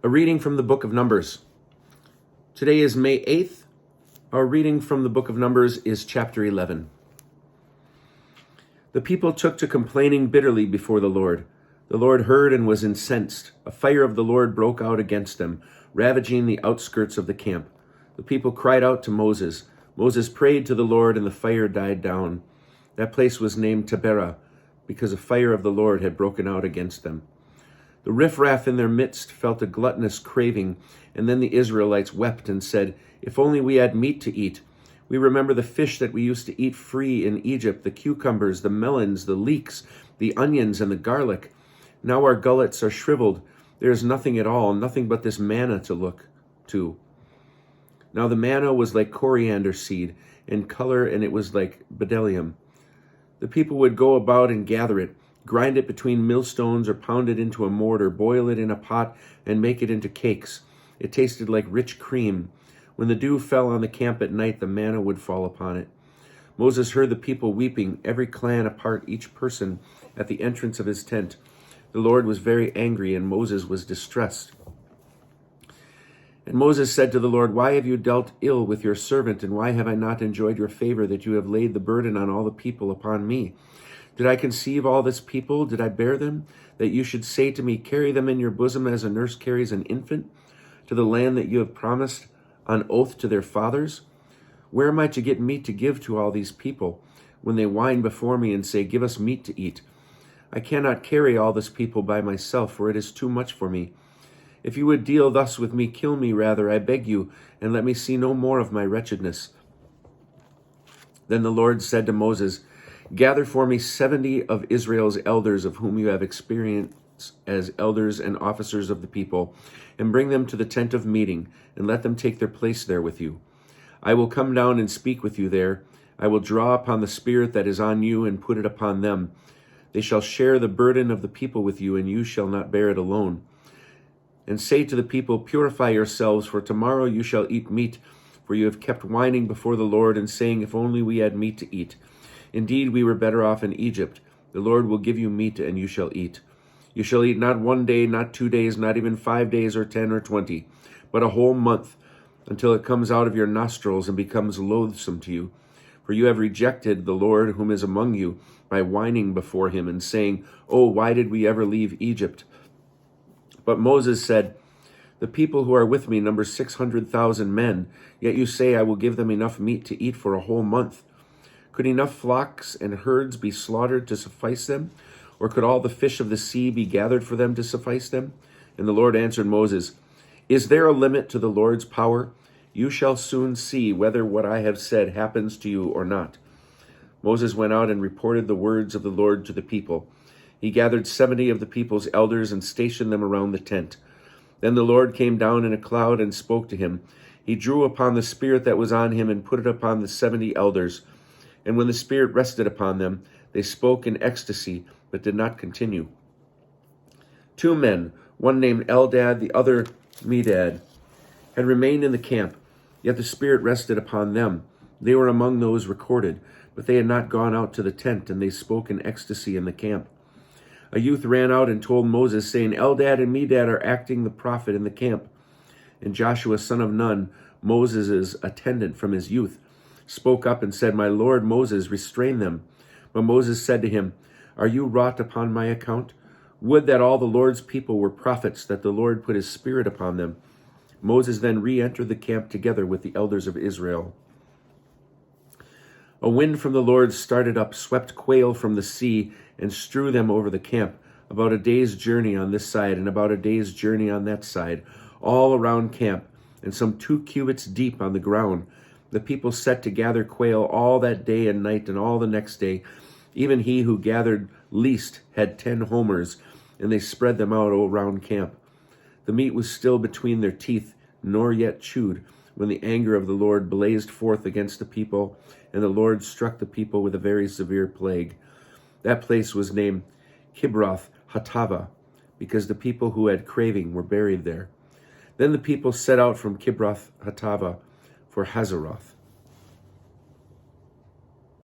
A reading from the book of Numbers. Today is May 8th. Our reading from the book of Numbers is chapter 11. The people took to complaining bitterly before the Lord. The Lord heard and was incensed. A fire of the Lord broke out against them, ravaging the outskirts of the camp. The people cried out to Moses. Moses prayed to the Lord, and the fire died down. That place was named Taberah, because a fire of the Lord had broken out against them. The riffraff in their midst felt a gluttonous craving, and then the Israelites wept and said, "If only we had meat to eat. We remember the fish that we used to eat free in Egypt, the cucumbers, the melons, the leeks, the onions, and the garlic. Now our gullets are shriveled. There is nothing at all, nothing but this manna to look to." Now the manna was like coriander seed in color, and it was like bdellium. The people would go about and gather it, grind it between millstones, or pound it into a mortar, boil it in a pot, and make it into cakes. It tasted like rich cream. When the dew fell on the camp at night, the manna would fall upon it. Moses heard the people weeping, every clan apart, each person at the entrance of his tent. The Lord was very angry, and Moses was distressed. And Moses said to the Lord, "Why have you dealt ill with your servant, and why have I not enjoyed your favor, that you have laid the burden on all the people upon me? Did I conceive all this people? Did I bear them? That you should say to me, 'Carry them in your bosom as a nurse carries an infant, to the land that you have promised on oath to their fathers?' Where am I to get meat to give to all these people, when they whine before me and say, 'Give us meat to eat'? I cannot carry all this people by myself, for it is too much for me. If you would deal thus with me, kill me rather, I beg you, and let me see no more of my wretchedness." Then the Lord said to Moses, "Gather for me 70 of Israel's elders, of whom you have experience as elders and officers of the people, and bring them to the tent of meeting, and let them take their place there with you. I will come down and speak with you there. I will draw upon the Spirit that is on you and put it upon them. They shall share the burden of the people with you, and you shall not bear it alone. And say to the people, 'Purify yourselves, for tomorrow you shall eat meat, for you have kept whining before the Lord and saying, "If only we had meat to eat. Indeed, we were better off in Egypt. The Lord will give you meat, and you shall eat. You shall eat not 1 day, not 2 days, not even 5 days or 10 or 20, but a whole month, until it comes out of your nostrils and becomes loathsome to you. For you have rejected the Lord whom is among you by whining before him and saying, 'Oh, why did we ever leave Egypt?'" But Moses said, "The people who are with me number 600,000 men, yet you say I will give them enough meat to eat for a whole month. Could enough flocks and herds be slaughtered to suffice them? Or could all the fish of the sea be gathered for them to suffice them?" And the Lord answered Moses, "Is there a limit to the Lord's power? You shall soon see whether what I have said happens to you or not." Moses went out and reported the words of the Lord to the people. He gathered 70 of the people's elders and stationed them around the tent. Then the Lord came down in a cloud and spoke to him. He drew upon the Spirit that was on him and put it upon the 70 elders. And when the Spirit rested upon them, they spoke in ecstasy, but did not continue. 2 men, one named Eldad, the other Medad, had remained in the camp, yet the Spirit rested upon them. They were among those recorded, but they had not gone out to the tent, and they spoke in ecstasy in the camp. A youth ran out and told Moses, saying, "Eldad and Medad are acting the prophet in the camp." And Joshua, son of Nun, Moses' attendant from his youth, spoke up and said, "My lord Moses, restrain them." But Moses said to him, "Are you wrought upon my account? Would that all the Lord's people were prophets, that the Lord put his Spirit upon them." Moses then re-entered the camp together with the elders of Israel. A wind from the Lord started up, swept quail from the sea, and strew them over the camp, about a day's journey on this side and about a day's journey on that side, all around camp, and some 2 cubits deep on the ground. The people set to gather quail all that day and night and all the next day. Even he who gathered least had 10 homers, and they spread them out all around camp. The meat was still between their teeth, nor yet chewed, when the anger of the Lord blazed forth against the people, and the Lord struck the people with a very severe plague. That place was named Kibroth Hattava, because the people who had craving were buried there. Then the people set out from Kibroth Hattava for Hazeroth.